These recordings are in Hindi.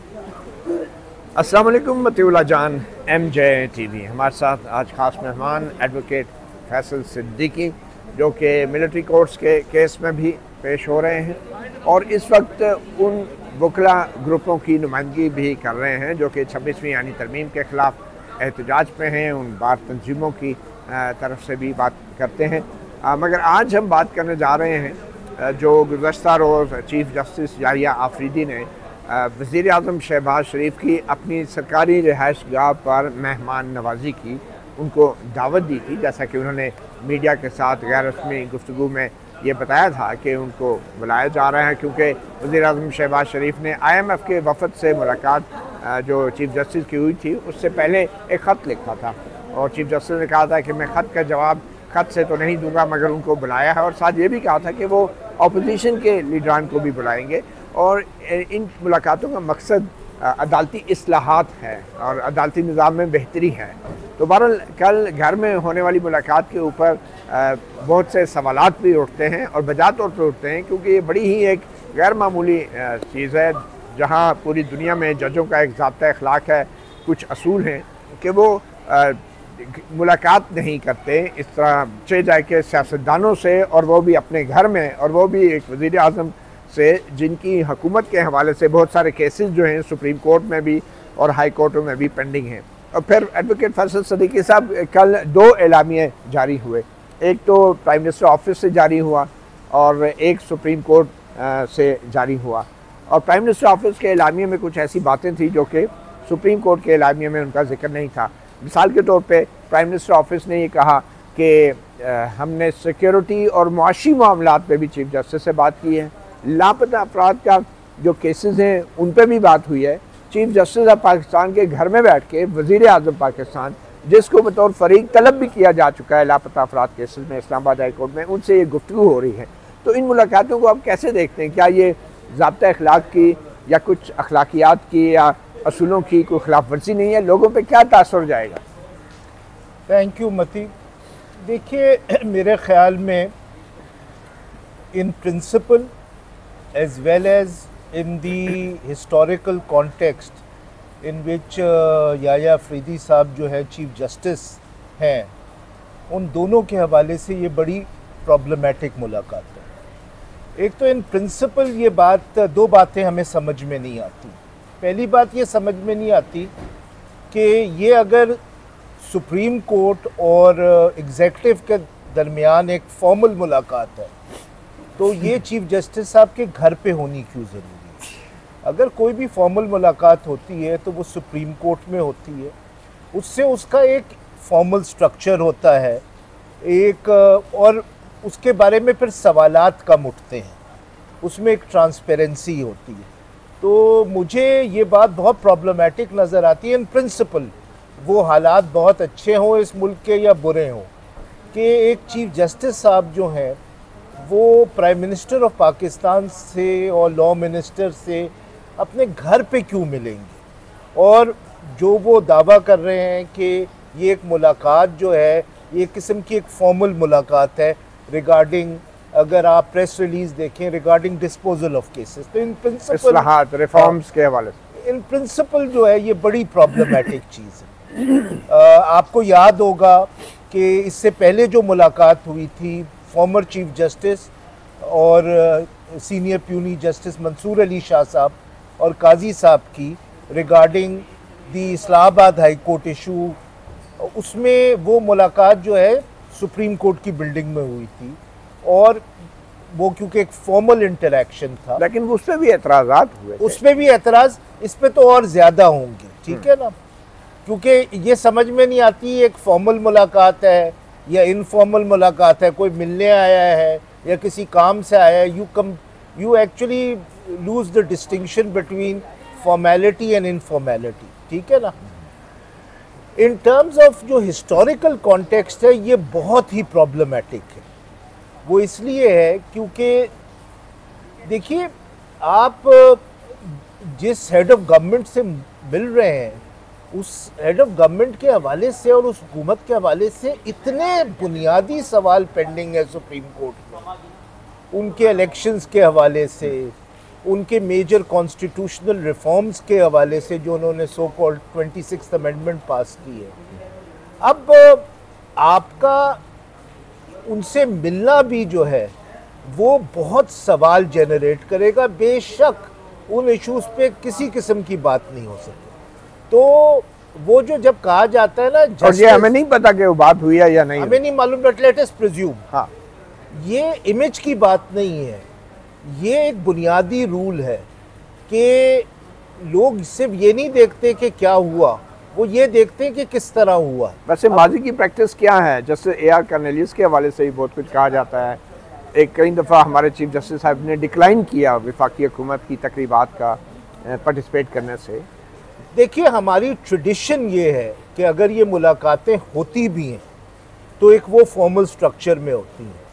अस्सलाम वालेकुम मतीउल्लाह जान MJ TV। हमारे साथ आज ख़ास मेहमान एडवोकेट फैसल सिद्दीकी जो कि मिलिट्री कोर्ट्स के केस में भी पेश हो रहे हैं और इस वक्त उन वकला ग्रुपों की नुमाइंदगी भी कर रहे हैं जो कि 26वीं यानी तरमीम के ख़िलाफ़ एहतजाज पे हैं। उन बार तंजीमों की तरफ से भी बात करते हैं, मगर आज हम बात करने जा रहे हैं जो गुज़श्ता रोज़ चीफ़ जस्टिस याहिया आफरीदी ने वज़ीर आज़म शहबाज शरीफ की अपनी सरकारी रिहाइश गाह पर मेहमान नवाजी की, उनको दावत दी थी। जैसा कि उन्होंने मीडिया के साथ गैर रस्मी गुफ्तगू में ये बताया था कि उनको बुलाया जा रहा है क्योंकि वज़ीर आज़म शहबाज शरीफ ने IMF के वफ़द से मुलाकात जो चीफ़ जस्टिस की हुई थी उससे पहले एक ख़त लिखा था और चीफ़ जस्टिस ने कहा था कि मैं ख़त का जवाब ख़त से तो नहीं दूंगा, मगर उनको बुलाया है और साथ ये भी कहा था कि वो अपोजिशन के लीडरान को भी बुलाएंगे और इन मुलाकातों का मकसद अदालती इस्लाहात है और अदालती निज़ाम में बेहतरी है। तो बहरहाल कल घर में होने वाली मुलाकात के ऊपर बहुत से सवालात भी उठते हैं और बजा तौर पर उठते हैं क्योंकि ये बड़ी ही एक गैर मामूली चीज़ है जहाँ पूरी दुनिया में जजों का एक ज़ाब्ता अखलाक है, कुछ असूल हैं कि वो मुलाकात नहीं करते इस तरह चे जाए के सियासतदानों से, और वो भी अपने घर में, और वो भी एक वज़ीर आज़म से जिनकी हुकूमत के हवाले से बहुत सारे केसेस जो हैं सुप्रीम कोर्ट में भी और हाई कोर्टों में भी पेंडिंग हैं। और फिर एडवोकेट फैसल सिद्दीकी साहब कल 2 एलामिये जारी हुए, एक तो प्राइम मिनिस्टर ऑफिस से जारी हुआ और एक सुप्रीम कोर्ट से जारी हुआ। और प्राइम मिनिस्टर ऑफिस के एलामिये में कुछ ऐसी बातें थी जो कि सुप्रीम कोर्ट के एलामिये में उनका जिक्र नहीं था। मिसाल के तौर पे प्राइम मिनिस्टर ऑफिस ने ये कहा कि हमने सिक्योरिटी और मुआशी मामलात पे भी चीफ जस्टिस से बात की है, लापता अफराद का जो केसेस हैं उन पर भी बात हुई है। चीफ जस्टिस ऑफ पाकिस्तान के घर में बैठ के वज़ीर आज़म पाकिस्तान, जिसको बतौर फरीक तलब भी किया जा चुका है लापता अफराद केसेस में इस्लामाबाद हाई कोर्ट में, उनसे ये गुफ्तगू हो रही है। तो इन मुलाकातों को आप कैसे देखते हैं? क्या ये ज़ाब्ता अखलाक की या कुछ अखलाकियात की या असूलों की कोई खिलाफ वर्जी नहीं है? लोगों पे क्या तासर जाएगा? थैंक यू मती। देखिए, मेरे ख्याल में in principle as well as in the historical context in which Yahya Afridi साहब जो है चीफ जस्टिस हैं, उन दोनों के हवाले से ये बड़ी प्रॉब्लमेटिक मुलाकात है। एक तो इन प्रिंसिपल ये बात, 2 बातें हमें समझ में नहीं आती। पहली बात ये समझ में नहीं आती कि ये अगर सुप्रीम कोर्ट और एग्जेक्टिव के दरमियान एक फॉर्मल मुलाकात है तो ये चीफ जस्टिस साहब के घर पे होनी क्यों ज़रूरी है? अगर कोई भी फॉर्मल मुलाकात होती है तो वो सुप्रीम कोर्ट में होती है, उससे उसका एक फॉर्मल स्ट्रक्चर होता है एक, और उसके बारे में फिर सवालात कम उठते हैं, उसमें एक ट्रांसपेरेंसी होती है। तो मुझे ये बात बहुत प्रॉब्लमेटिक नज़र आती है। इन प्रिंसिपल वो हालात बहुत अच्छे हों इस मुल्क के या बुरे हों कि एक चीफ जस्टिस साहब जो हैं वो प्राइम मिनिस्टर ऑफ पाकिस्तान से और लॉ मिनिस्टर से अपने घर पे क्यों मिलेंगे, और जो वो दावा कर रहे हैं कि ये एक मुलाकात जो है ये किस्म की एक फॉर्मल मुलाकात है रिगार्डिंग, अगर आप प्रेस रिलीज देखें रिगार्डिंग डिस्पोजल ऑफ केसेस, तो इन प्रिंसिपल रिफॉर्म्स के हवाले से इन प्रिंसिपल जो है ये बड़ी प्रॉब्लमेटिक चीज़ है। आपको याद होगा कि इससे पहले जो मुलाकात हुई थी फॉर्मर चीफ जस्टिस और senior puisne justice Mansoor Ali Shah साहब और काजी साहब की regarding the Islamabad high court issue, उसमें वो मुलाकात जो है सुप्रीम कोर्ट की बिल्डिंग में हुई थी और वो क्योंकि एक फॉर्मल इंटरेक्शन था, लेकिन उस पर भी एतराज़ात हुए, उस पर भी एतराज़, इस पे तो और ज़्यादा होंगे, ठीक है ना? क्योंकि ये समझ में नहीं आती एक फॉर्मल मुलाकात है या इनफॉर्मल मुलाकात है, कोई मिलने आया है या किसी काम से आया है। You actually lose the distinction between formality and informality, ठीक है ना? इन टर्म्स ऑफ जो हिस्टोरिकल कॉन्टेक्स्ट है ये बहुत ही प्रॉब्लमेटिक है। वो इसलिए है क्योंकि देखिए, आप जिस हेड ऑफ गवर्नमेंट से मिल रहे हैं उस हेड ऑफ गवर्नमेंट के हवाले से और उस हुकूमत के हवाले से इतने बुनियादी सवाल पेंडिंग है सुप्रीम कोर्ट में, उनके इलेक्शंस के हवाले से, उनके मेजर कॉन्स्टिट्यूशनल रिफॉर्म्स के हवाले से जो उन्होंने सो कॉल्ड 26th अमेंडमेंट पास की है। अब आपका उनसे मिलना भी जो है वो बहुत सवाल जनरेट करेगा। बेशक उन इश्यूज पे किसी किस्म की बात नहीं हो सकती। तो वो जो जब कहा जाता है ना, और ये हमें नहीं पता कि वो बात हुई है या नहीं, हमें नहीं मालूम, बट लेट अस प्रिज्यूम। हाँ, ये इमेज की बात नहीं है, ये एक बुनियादी रूल है कि लोग सिर्फ ये नहीं देखते कि क्या हुआ, वो ये देखते हैं कि किस तरह हुआ। वैसे माजी की प्रैक्टिस क्या है? जैसे AR कर्नेलियस के हवाले से ही बहुत कुछ कहा जाता है। एक कई दफ़ा हमारे चीफ जस्टिस साहब ने डिक्लाइन किया वफाकी हुकूमत की तकरीबात का पार्टिसिपेट करने से। देखिए, हमारी ट्रेडिशन ये है कि अगर ये मुलाकातें होती भी हैं तो एक वो फॉर्मल स्ट्रक्चर में होती हैं।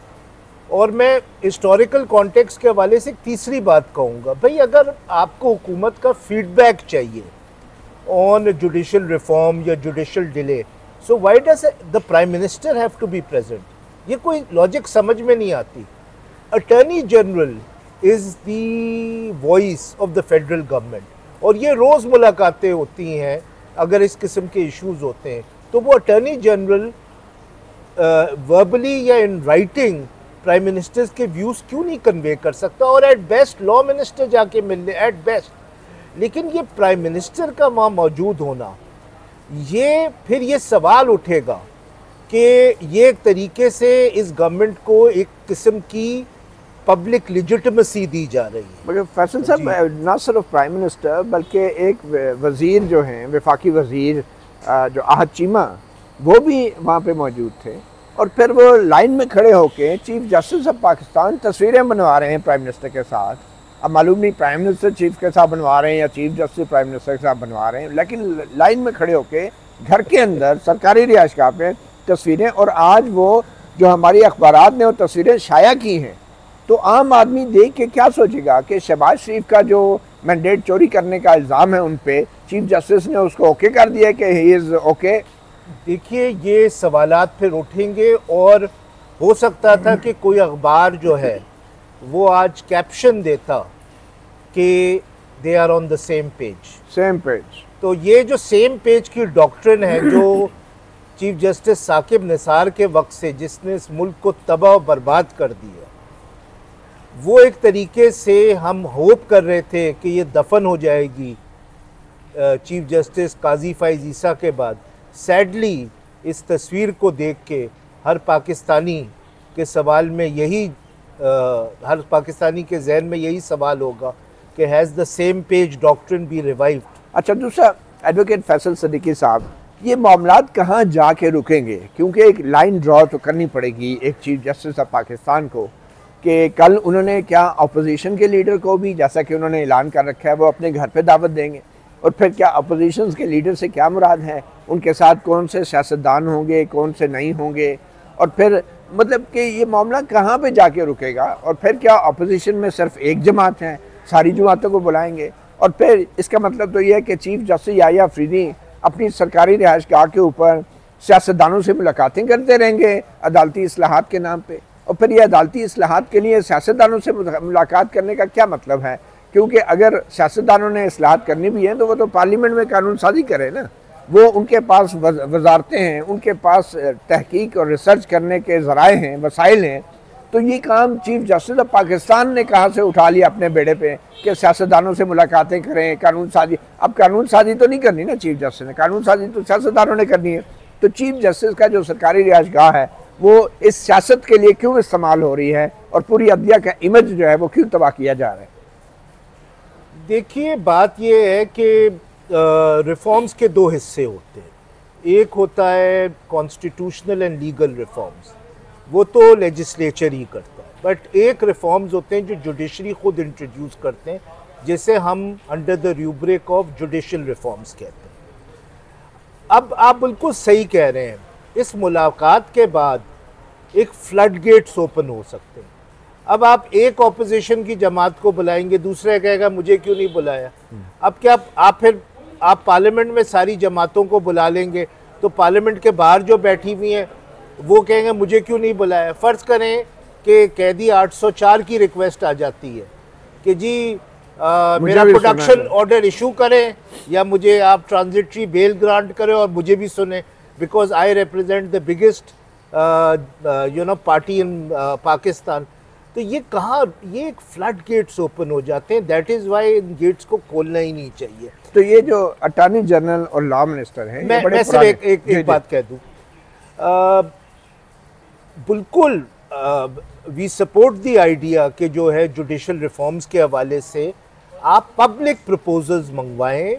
और मैं हिस्टोरिकल कॉन्टेक्स्ट के हवाले से एक तीसरी बात कहूँगा, भाई अगर आपको हुकूमत का फीडबैक चाहिए ऑन जुडिशल रिफॉर्म या judicial delay, so why does the prime minister have to be present? ये कोई लॉजिक समझ में नहीं आती। Attorney general is the voice of the federal government, और ये रोज़ मुलाकातें होती हैं। अगर इस किस्म के इश्यूज होते हैं तो वो अटॉर्नी जनरल वर्बली या इन राइटिंग प्राइम मिनिस्टर्स के व्यूज़ क्यों नहीं कन्वे कर सकता? और एट बेस्ट लॉ मिनिस्टर जाके मिल ले, एट बेस्ट। लेकिन ये प्राइम मिनिस्टर का वहाँ मौजूद होना, ये फिर ये सवाल उठेगा कि ये एक तरीके से इस गवर्नमेंट को एक किस्म की पब्लिक लेजिटिमेसी दी जा रही है। मगर फैसल साहब, ना सिर्फ प्राइम मिनिस्टर बल्कि एक वज़ीर जो हैं, वफाकी वज़ीर जो आहद चीमा, वो भी वहाँ पे मौजूद थे। और फिर वो लाइन में खड़े होके चीफ जस्टिस ऑफ पाकिस्तान तस्वीरें बनवा रहे हैं प्राइम मिनिस्टर के साथ। अब मालूम नहीं प्राइम मिनिस्टर चीफ के साथ बनवा रहे हैं या चीफ जस्टिस प्राइम मिनिस्टर के साथ बनवा रहे हैं, लेकिन लाइन में खड़े होके घर के अंदर सरकारी रिहाइशगाह पे तस्वीरें। और आज वो जो हमारी अखबारात ने वो तस्वीरें शाया की हैं, तो आम आदमी देख के क्या सोचेगा कि शहबाज शरीफ का जो मैंडेट चोरी करने का इल्ज़ाम है उन पे, चीफ जस्टिस ने उसको ओके कर दिया कि ही इज़ ओके। देखिए, ये सवालात फिर उठेंगे, और हो सकता था कि कोई अखबार जो है वो आज कैप्शन देता कि they are on the same page. तो ये जो सेम पेज की डॉक्ट्रिन है जो चीफ जस्टिस साकिब निसार के वक्त से, जिसने इस मुल्क को तबाह और बर्बाद कर दिया, वो एक तरीके से हम होप कर रहे थे कि ये दफन हो जाएगी चीफ जस्टिस काजी फाइज ईसा के बाद। सैडली इस तस्वीर को देख के हर पाकिस्तानी के सवाल में यही हर पाकिस्तानी के जहन में यही सवाल होगा कि has the same page doctrine B revived. अच्छा, दूसरा एडवोकेट फैसल सिद्दीकी साहब, ये मामलात कहाँ जाके रुकेंगे? क्योंकि एक लाइन ड्रॉ तो करनी पड़ेगी एक चीफ जस्टिस ऑफ पाकिस्तान को कि कल उन्होंने क्या अपोजिशन के लीडर को भी, जैसा कि उन्होंने ऐलान कर रखा है, वो अपने घर पे दावत देंगे, और फिर क्या अपोजिशन के लीडर से क्या मुराद है, उनके साथ कौन से सियासतदान होंगे, कौन से नहीं होंगे, और फिर मतलब कि ये मामला कहाँ पे जाके रुकेगा? और फिर क्या अपोजिशन में सिर्फ एक जमात है, सारी जमातों को बुलाएंगे? और फिर इसका मतलब तो ये है कि चीफ जस्टिस याह्या अफरीदी अपनी सरकारी रिहाइशगाह के ऊपर सियासतदानों से मुलाकातें करते रहेंगे अदालती इस्लाहात के नाम पे। और फिर ये अदालती इस्लाहात के लिए सियासतदानों से मुलाकात करने का क्या मतलब है? क्योंकि अगर सियासतदानों ने इस्लाहात करनी भी है तो वो तो पार्लियामेंट में कानून साजी करे ना। वो उनके पास वजारतें हैं, उनके पास तहकीक और रिसर्च करने के ज़राए हैं, वसाइल हैं। तो ये काम चीफ जस्टिस ऑफ पाकिस्तान ने कहाँ से उठा लिया अपने बेड़े पे कि सियासतदानों से मुलाकातें करें, कानून साजी। अब कानून साजी तो नहीं करनी ना चीफ जस्टिस ने, कानून साजी तो सियासतदानों ने करनी है। तो चीफ जस्टिस का जो सरकारी रिहाइशगाह है वो इस सियासत के लिए क्यों इस्तेमाल हो रही है, और पूरी अदलिया का इमेज जो है वो क्यों तबाह किया जा रहा है? देखिए, बात ये है कि रिफॉर्म्स के दो हिस्से होते हैं। एक होता है कॉन्स्टिट्यूशनल एंड लीगल रिफॉर्म्स, वो तो लेजिस्लेचर ही करता है। बट एक रिफॉर्म्स होते हैं जो जुडिशरी खुद इंट्रोड्यूस करते हैं, जिसे हम under the rubric of judicial reforms कहते हैं। अब आप बिल्कुल सही कह रहे हैं, इस मुलाकात के बाद एक फ्लड गेट्स ओपन हो सकते हैं। अब आप एक ऑपोजिशन की जमात को बुलाएंगे, दूसरा कहेगा मुझे क्यों नहीं बुलाया। अब क्या आप पार्लियामेंट में सारी जमातों को बुला लेंगे तो पार्लियामेंट के बाहर जो बैठी हुई हैं वो कहेंगे मुझे क्यों नहीं बुलाया। फ़र्ज़ करें कि कैदी 804 की रिक्वेस्ट आ जाती है कि जी मेरा प्रोडक्शन ऑर्डर इशू करें या मुझे आप ट्रांजिटरी बेल ग्रांट करें और मुझे भी सुने, because I represent the biggest party इन पाकिस्तान। तो ये कहाँ, ये एक फ्लड गेट्स ओपन हो जाते हैं, दैट इज वाई इन गेट्स को खोलना ही नहीं चाहिए। तो ये जो अटॉर्नी जनरल और लॉ मिनिस्टर हैं, मैं सिर्फ एक बात कह दूं, बिल्कुल वी सपोर्ट द आइडिया कि जो है जुडिशल रिफॉर्म्स के हवाले से आप पब्लिक प्रपोजल्स मंगवाएं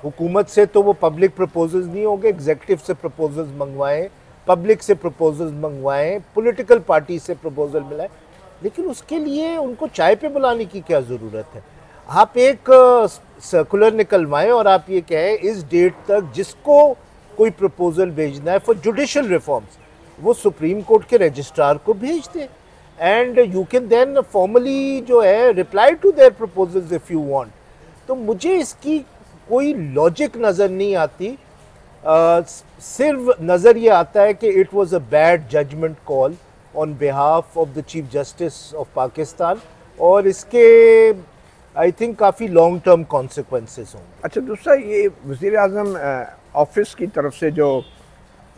हुकूमत से, तो वो पब्लिक प्रपोजल्स नहीं होंगे, एग्जीक्यूटिव से प्रपोजल्स मंगवाएं, पब्लिक से प्रपोजल्स मंगवाएं, पॉलिटिकल पार्टी से प्रपोजल मिलाएं, लेकिन उसके लिए उनको चाय पे बुलाने की क्या ज़रूरत है। आप एक सर्कुलर निकलवाएं और आप ये कहें इस डेट तक जिसको कोई प्रपोजल भेजना है फॉर जुडिशल रिफॉर्म्स वो सुप्रीम कोर्ट के रजिस्ट्रार को भेज दें, and you can then formally जो है reply to their proposals if you want. तो मुझे इसकी कोई लॉजिक नज़र नहीं आती, सिर्फ नज़र ये आता है कि it was a bad judgement call on behalf of the chief justice of Pakistan, और इसके आई थिंक काफ़ी लॉन्ग टर्म कॉन्सिक्वेंसेस होंगे। अच्छा, दूसरा ये वज़ीर आज़म ऑफिस की तरफ से जो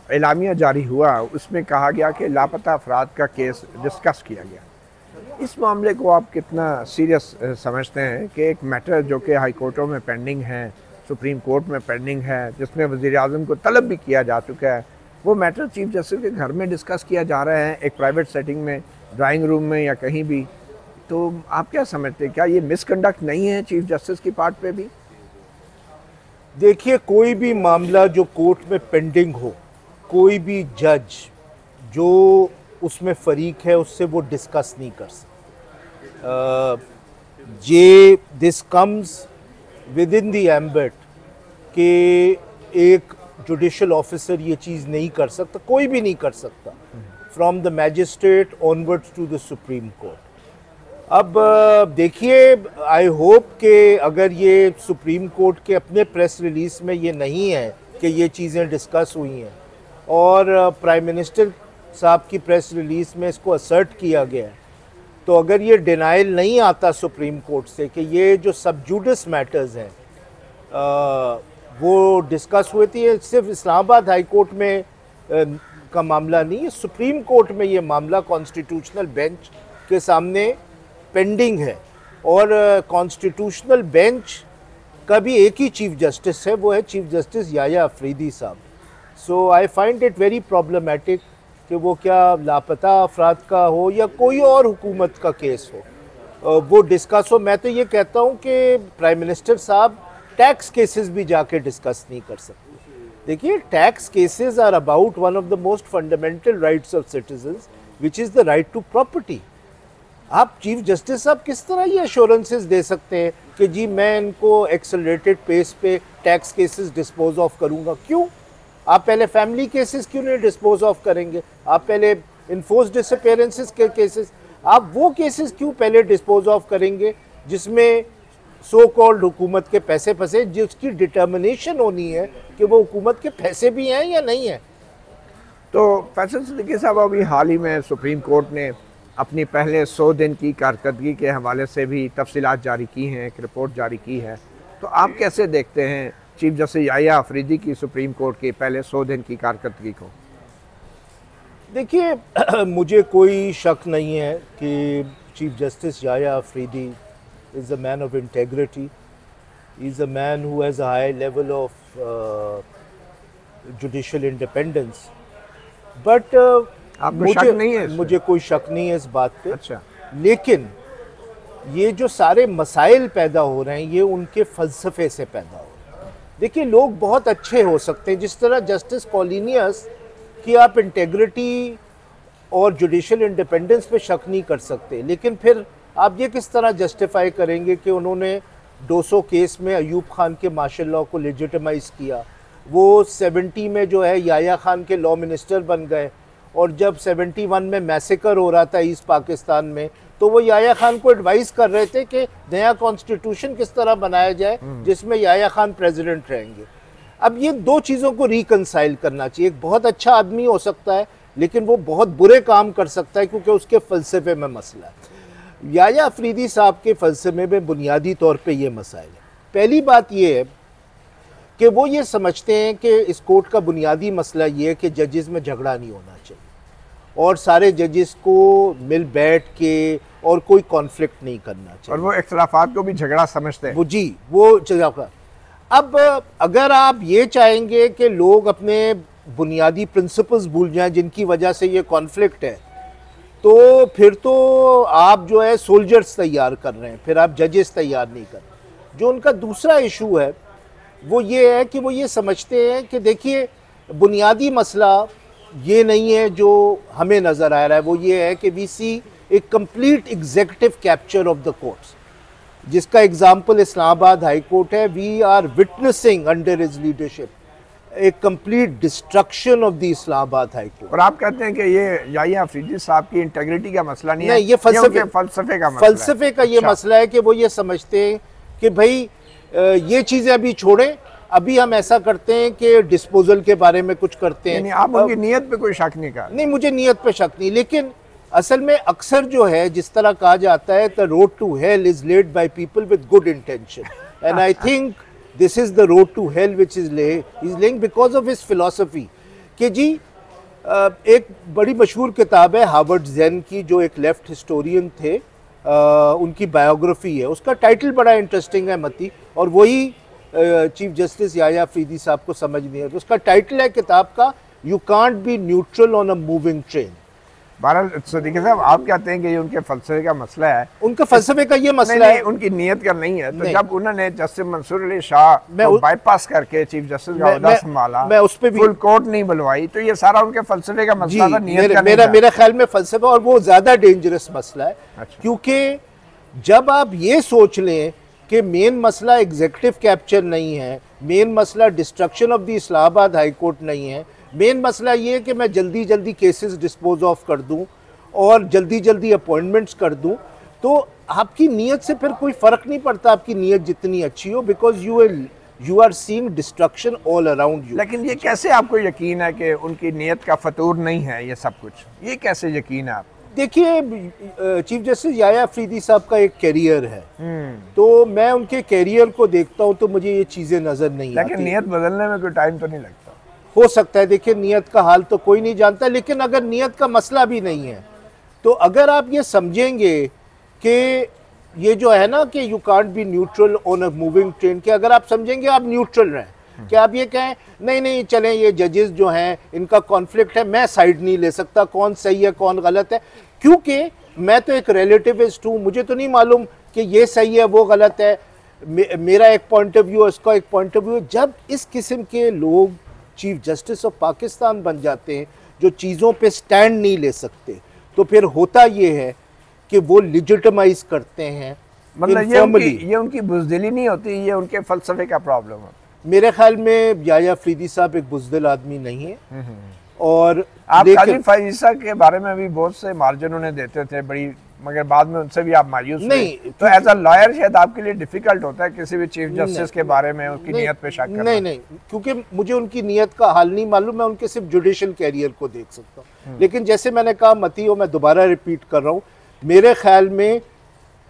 एलामिया जारी हुआ उसमें कहा गया कि लापता अफराद का केस डिस्कस किया गया। इस मामले को आप कितना सीरियस समझते हैं कि एक मैटर जो कि हाई कोर्टों में पेंडिंग है, सुप्रीम कोर्ट में पेंडिंग है, जिसमें वज़ीर आज़म को तलब भी किया जा चुका है, वो मैटर चीफ जस्टिस के घर में डिस्कस किया जा रहा है, एक प्राइवेट सेटिंग में, ड्राइंग रूम में या कहीं भी। तो आप क्या समझते हैं, क्या ये मिसकंडक्ट नहीं है चीफ जस्टिस की पार्ट पे भी? देखिए, कोई भी मामला जो कोर्ट में पेंडिंग हो, कोई भी जज जो उसमें फ़रीक है उससे वो डिस्कस नहीं कर सकता। ये this comes within the ambit कि एक जुडिशल ऑफिसर ये चीज़ नहीं कर सकता, कोई भी नहीं कर सकता, from the magistrate onwards to the supreme court. अब देखिए, आई होप कि अगर ये सुप्रीम कोर्ट के अपने प्रेस रिलीज़ में ये नहीं है कि ये चीज़ें डिस्कस हुई हैं और प्राइम मिनिस्टर साहब की प्रेस रिलीज़ में इसको असर्ट किया गया है, तो अगर ये डिनाइल नहीं आता सुप्रीम कोर्ट से कि ये जो सब जुडिस मैटर्स हैं वो डिस्कस हुए थे, सिर्फ इस्लामाबाद हाई कोर्ट में का मामला नहीं है, सुप्रीम कोर्ट में ये मामला कॉन्स्टिट्यूशनल बेंच के सामने पेंडिंग है, और कॉन्स्टिट्यूशनल बेंच का भी एक ही चीफ जस्टिस है, वो है चीफ जस्टिस याया अफरीदी साहब। So I find it very problematic कि वो क्या लापता अफराद का हो या कोई और हुकूमत का केस हो वो डिस्कस हो। मैं तो ये कहता हूँ कि प्राइम मिनिस्टर साहब टैक्स केसेस भी जाके डिस्कस नहीं कर सकते। देखिए, tax cases are about one of the most fundamental rights of citizens which is the right to property. आप चीफ जस्टिस साहब किस तरह ये एश्योरेंसेस दे सकते हैं कि जी मैं इनको एक्सेलरेटेड पेस पे टैक्स केसेस डिस्पोज ऑफ करूँगा? क्यों? आप पहले फैमिली केसेस क्यों नहीं डिस्पोज ऑफ करेंगे? आप पहले इन्फोर्स डिसअपीयरेंसेस के केसेस, आप वो केसेस क्यों पहले डिस्पोज ऑफ करेंगे जिसमें सो कॉल्ड हुकूमत के पैसे फंसे, जिसकी डिटर्मिनेशन होनी है कि वो हुकूमत के पैसे भी हैं या नहीं है? तो फैसल सिद्दीकी साहब, अभी हाल ही में सुप्रीम कोर्ट ने अपनी पहले 100 दिन की कारकर्दगी के हवाले से भी तफसीलात जारी की हैं, एक रिपोर्ट जारी की है। तो आप कैसे देखते हैं चीफ जस्टिस याया अफरीदी की सुप्रीम कोर्ट के पहले 100 दिन की कारकर्दगी को? देखिए, मुझे कोई शक नहीं है कि chief justice Yahya Afridi is a man of integrity, is a man who has a high level of judicial independence, but मुझे कोई शक नहीं है इस बात पे। अच्छा। लेकिन ये जो सारे मसाइल पैदा हो रहे हैं ये उनके फ़लसफ़े से पैदा हो रहे हैं। देखिए, लोग बहुत अच्छे हो सकते हैं, जिस तरह जस्टिस कॉलिनियस की आप इंटेग्रिटी और जुडिशल इंडिपेंडेंस पे शक नहीं कर सकते, लेकिन फिर आप ये किस तरह जस्टिफाई करेंगे कि उन्होंने 200 केस में अयूब खान के मार्शल लॉ को लेजिटिमाइज़ किया, वो 70 में जो है याया खान के लॉ मिनिस्टर बन गए, और जब 71 में मैसेकर हो रहा था ईस्ट पाकिस्तान में तो वो याया खान को एडवाइस कर रहे थे कि नया कॉन्स्टिट्यूशन किस तरह बनाया जाए जिसमें याया खान प्रेसिडेंट रहेंगे। अब ये दो चीज़ों को रिकंसाइल करना चाहिए। एक बहुत अच्छा आदमी हो सकता है लेकिन वो बहुत बुरे काम कर सकता है क्योंकि उसके फ़लसफ़े में मसला है। याया अफरीदी साहब के फ़लसफ़े में बुनियादी तौर पे ये मसाइल है। पहली बात ये है कि वो ये समझते हैं कि इस कोर्ट का बुनियादी मसला ये है कि जजेस में झगड़ा नहीं होना चाहिए और सारे जजेस को मिल बैठ के और कोई कॉन्फ्लिक्ट नहीं करना चाहिए, और वो इख्तलाफात को भी झगड़ा समझते हैं। वो जी वो झगड़ा। अब अगर आप ये चाहेंगे कि लोग अपने बुनियादी प्रिंसिपल्स भूल जाएं जिनकी वजह से ये कॉन्फ्लिक्ट है, तो फिर तो आप जो है सोल्जर्स तैयार कर रहे हैं, फिर आप जजेस तैयार नहीं कर रहे। जो उनका दूसरा इशू है वो ये है कि वो ये समझते हैं कि देखिए बुनियादी मसला ये नहीं है जो हमें नज़र आ रहा है, वो ये है कि we see a complete executive capture of the courts, जिसका एग्जाम्पल इस्लामाबाद हाई कोर्ट है। We are witnessing under his leadership a complete destruction of the Islamabad high court. और आप कहते हैं कि ये याया अफरीदी साहब की इंटेग्रिटी का मसला नहीं है, ये फ़लसफ़े का मसला है। फ़लसफ़े का ये मसला है कि वो ये समझते हैं कि भाई ये चीज़ें अभी छोड़ें, अभी हम ऐसा करते हैं कि डिस्पोजल के बारे में कुछ करते हैं। नहीं, आप उनकी नीयत पे कोई शक नहीं कर? नहीं, मुझे नीयत पे शक नहीं, लेकिन असल में अक्सर जो है जिस तरह कहा जाता है the road to hell is led by people with good intention, and I think this is the road to hell which is laying because of his philosophy. कि जी एक बड़ी मशहूर किताब है हार्वर्ड ज़ेन की, जो एक लेफ्ट हिस्टोरियन थे, उनकी बायोग्राफी है, उसका टाइटल बड़ा इंटरेस्टिंग है मती, और वही चीफ जस्टिस याया अफरीदी साहब को समझ नहीं है। तो उसका टाइटल है किताब का, you can't be neutral on a moving train. बहरहाल सदीक़ साहब, आप कहते हैं कि ये उनके फ़लसफ़े का मसला है। उनका फ़लसफ़े का ये मसला है, उनकी नीयत का नहीं है। तो जब उन्होंने जस्टिस मंसूर अली शाह को बाईपास करके चीफ जस्टिस का ओहदा संभाला, मैं उस पे भी फुल कोर्ट नहीं बुलवाई, तो ये सारा उनके फ़लसफ़े का मसला था, नीयत का नहीं था। मेरा ख्याल में फ़लसफ़ा, और वो ज़्यादा डेंजरस मसला है। अच्छा। क्योंकि जब आप ये सोच लें कि मेन मसला एग्जीक्यूटिव कैप्चर नहीं है, मेन मसला destruction of the Islamabad high court नहीं है, मेन मसला ये है कि मैं जल्दी जल्दी केसेस डिस्पोज ऑफ कर दूं और जल्दी जल्दी अपॉइंटमेंट्स कर दूं, तो आपकी नीयत से फिर कोई फ़र्क नहीं पड़ता, आपकी नीयत जितनी अच्छी हो, because you are seeing destruction all around you. लेकिन ये कैसे आपको यकीन है कि उनकी नीयत का फतूर नहीं है ये सब कुछ? ये कैसे यकीन है आप? देखिए, चीफ जस्टिस याया अफरीदी साहब का एक कैरियर है, तो मैं उनके कैरियर को देखता हूँ तो मुझे ये चीज़ें नज़र नहीं आती। लेकिन नीयत बदलने में कोई टाइम तो नहीं लगता? हो सकता है, देखिए नीयत का हाल तो कोई नहीं जानता, लेकिन अगर नीयत का मसला भी नहीं है तो अगर आप ये समझेंगे कि ये जो है ना कि you can't be neutral on a moving train, कि अगर आप समझेंगे आप न्यूट्रल रहें, कि आप ये कहें नहीं नहीं चलें ये जजेस जो हैं इनका कॉन्फ्लिक्ट है, मैं साइड नहीं ले सकता, कौन सही है कौन गलत है, क्योंकि मैं तो एक रिलेटिविस्ट हूँ, मुझे तो नहीं मालूम कि ये सही है वो गलत है, मेरा एक पॉइंट ऑफ व्यू है, उसका एक पॉइंट ऑफ व्यू है। जब इस किस्म के लोग चीफ जस्टिस ऑफ पाकिस्तान बन जाते हैं जो चीज़ों पे स्टैंड नहीं ले सकते, तो फिर होता ये है कि वो लिजिटिमाइज करते हैं। मतलब ये उनकी बुज़दिली नहीं होती, ये उनके फ़लसफ़े का प्रॉब्लम है। मेरे ख्याल में याया अफरीदी साहब एक बुज़दिल आदमी नहीं है। और आप काजी फायज़ा के बारे में भी बहुत से मार्जिन उन्हें देते थे बड़ी, मगर बाद में उनसे भी आप मायूस नहीं, तो एज अ लॉयर शायद आपके लिए डिफिकल्ट होता है किसी भी चीफ जस्टिस के बारे में उसकी नीयत पे शक करना? नहीं, क्योंकि मुझे उनकी नीयत का हाल नहीं मालूम, मैं उनके सिर्फ जुडिशियल कैरियर को देख सकता हूँ। लेकिन जैसे मैंने कहा मती, मैं दोबारा रिपीट कर रहा हूँ, मेरे ख्याल में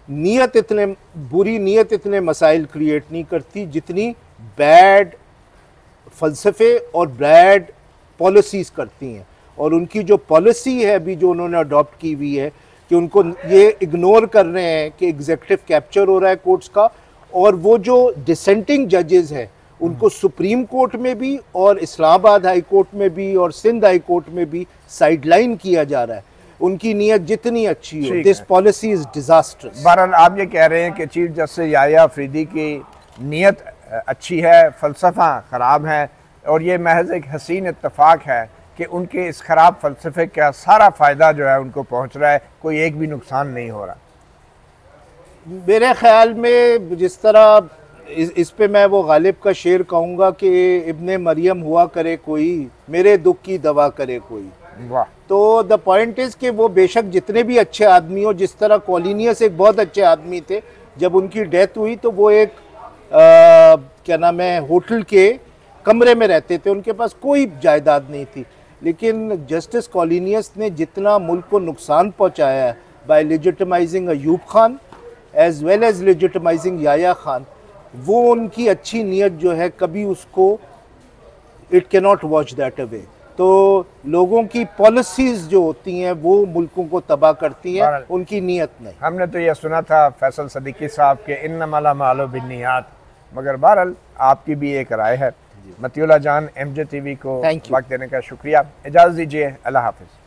नीयत इतने बुरी नीयत इतने मसाइल क्रिएट नहीं करती जितनी बैड फ़लसफ़े और बैड पॉलिसीज़ करती हैं। और उनकी जो पॉलिसी है अभी जो उन्होंने अडॉप्ट की हुई है कि उनको ये इग्नोर कर रहे हैं कि एग्जीक्यूटिव कैप्चर हो रहा है कोर्ट्स का, और वो जो डिसेंटिंग जजेस हैं उनको सुप्रीम कोर्ट में भी और इस्लामाबाद हाई कोर्ट में भी और सिंध हाई कोर्ट में भी साइडलाइन किया जा रहा है। उनकी नीयत जितनी अच्छी हो, दिस पॉलिसी इज डिजास्टर्स। बहरहाल आप ये कह रहे हैं कि चीफ जस्टिस याया अफरीदी की नीयत अच्छी है, फ़लसफ़ा ख़राब है, और ये महज एक हसीन इत्तफाक है कि उनके इस ख़राब फ़लसफ़े का सारा फ़ायदा जो है उनको पहुँच रहा है, कोई एक भी नुकसान नहीं हो रहा। मेरे ख़्याल में जिस तरह इस पे मैं वो गालिब का शेर कहूँगा कि इब्ने मरियम हुआ करे कोई, मेरे दुख की दवा करे कोई। वाह। तो द पॉइंट इज़ कि वो बेशक जितने भी अच्छे आदमी हो, जिस तरह कॉलिनियस एक बहुत अच्छे आदमी थे, जब उनकी डेथ हुई तो वो एक क्या नाम है होटल के कमरे में रहते थे, उनके पास कोई जायदाद नहीं थी, लेकिन जस्टिस कॉलिनियस ने जितना मुल्क को नुकसान पहुंचाया है by legitimizing Ayub Khan as well as legitimizing Yahya Khan, वो उनकी अच्छी नीयत जो है कभी उसको it cannot wash that away। तो लोगों की पॉलिसीज जो होती हैं वो मुल्कों को तबाह करती हैं, उनकी नीयत नहीं। हमने तो ये सुना था फैसल सिद्दीकी साहब के इन्नमल अमालु बिन्नियात, मगर बहरहाल आपकी भी एक राय है। मतीउल्लाह जान MJ TV को वक्त देने का शुक्रिया। इजाज़त दीजिए, अल्लाह हाफिज़।